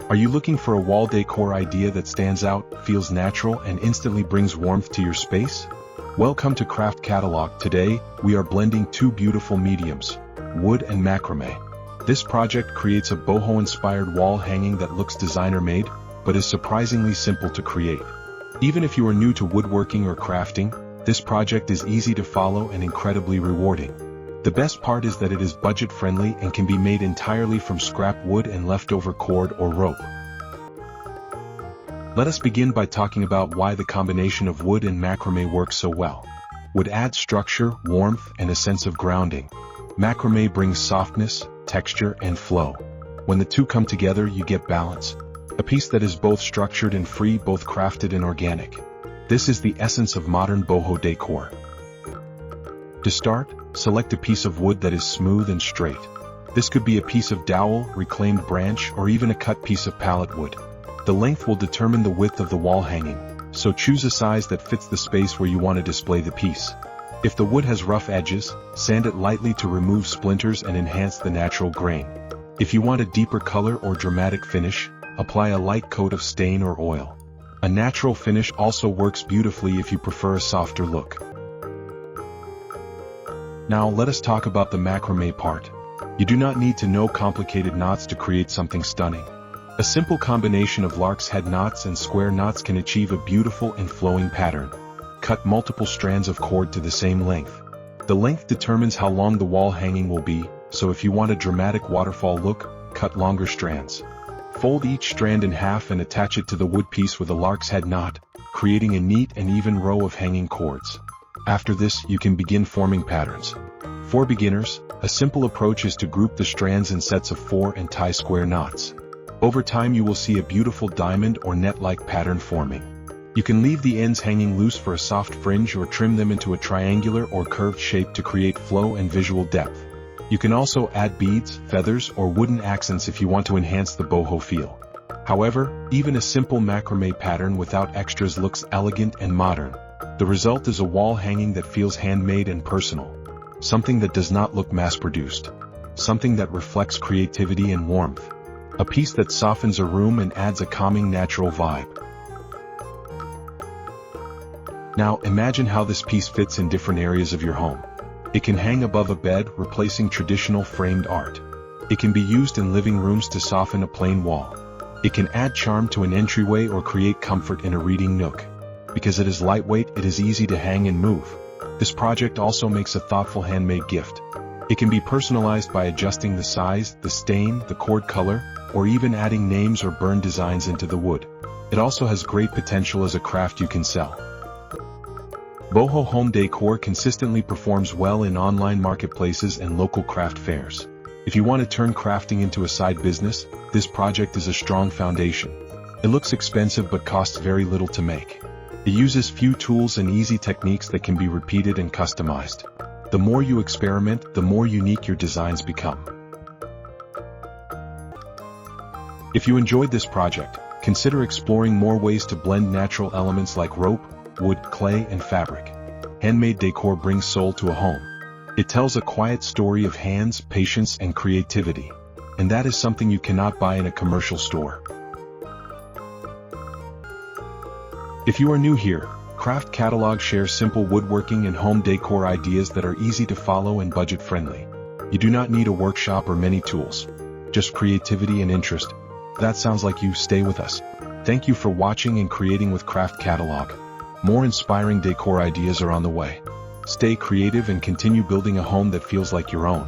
Are you looking for a wall decor idea that stands out, feels natural, and instantly brings warmth to your space? Welcome to Craft Catalog. Today, we are blending two beautiful mediums, wood and macrame. This project creates a boho-inspired wall hanging that looks designer-made, but is surprisingly simple to create. Even if you are new to woodworking or crafting, this project is easy to follow and incredibly rewarding. The best part is that it is budget-friendly and can be made entirely from scrap wood and leftover cord or rope. Let us begin by talking about why the combination of wood and macrame works so well. Wood adds structure, warmth, and a sense of grounding. Macrame brings softness, texture, and flow. When the two come together, you get balance. A piece that is both structured and free, both crafted and organic. This is the essence of modern boho decor. To start, select a piece of wood that is smooth and straight. This could be a piece of dowel, reclaimed branch, or even a cut piece of pallet wood. The length will determine the width of the wall hanging, so choose a size that fits the space where you want to display the piece. If the wood has rough edges, sand it lightly to remove splinters and enhance the natural grain. If you want a deeper color or dramatic finish, apply a light coat of stain or oil. A natural finish also works beautifully if you prefer a softer look. Now let us talk about the macrame part. You do not need to know complicated knots to create something stunning. A simple combination of lark's head knots and square knots can achieve a beautiful and flowing pattern. Cut multiple strands of cord to the same length. The length determines how long the wall hanging will be, so if you want a dramatic waterfall look, cut longer strands. Fold each strand in half and attach it to the wood piece with a lark's head knot, creating a neat and even row of hanging cords. After this, you can begin forming patterns. For beginners, a simple approach is to group the strands in sets of 4 and tie square knots. Over time you will see a beautiful diamond or net-like pattern forming. You can leave the ends hanging loose for a soft fringe or trim them into a triangular or curved shape to create flow and visual depth. You can also add beads, feathers, or wooden accents if you want to enhance the boho feel. However, even a simple macrame pattern without extras looks elegant and modern. The result is a wall hanging that feels handmade and personal. Something that does not look mass-produced. Something that reflects creativity and warmth. A piece that softens a room and adds a calming natural vibe. Now imagine how this piece fits in different areas of your home. It can hang above a bed, replacing traditional framed art. It can be used in living rooms to soften a plain wall. It can add charm to an entryway or create comfort in a reading nook. Because it is lightweight, it is easy to hang and move. This project also makes a thoughtful handmade gift. It can be personalized by adjusting the size, the stain, the cord color, or even adding names or burn designs into the wood. It also has great potential as a craft you can sell. Boho Home Decor consistently performs well in online marketplaces and local craft fairs. If you want to turn crafting into a side business, this project is a strong foundation. It looks expensive but costs very little to make. It uses few tools and easy techniques that can be repeated and customized. The more you experiment, the more unique your designs become. If you enjoyed this project, consider exploring more ways to blend natural elements like rope, wood, clay, and fabric. Handmade decor brings soul to a home. It tells a quiet story of hands, patience, and creativity. And that is something you cannot buy in a commercial store. If you are new here, Craft Catalog shares simple woodworking and home decor ideas that are easy to follow and budget-friendly. You do not need a workshop or many tools. Just creativity and interest. If that sounds like you, stay with us. Thank you for watching and creating with Craft Catalog. More inspiring decor ideas are on the way. Stay creative and continue building a home that feels like your own.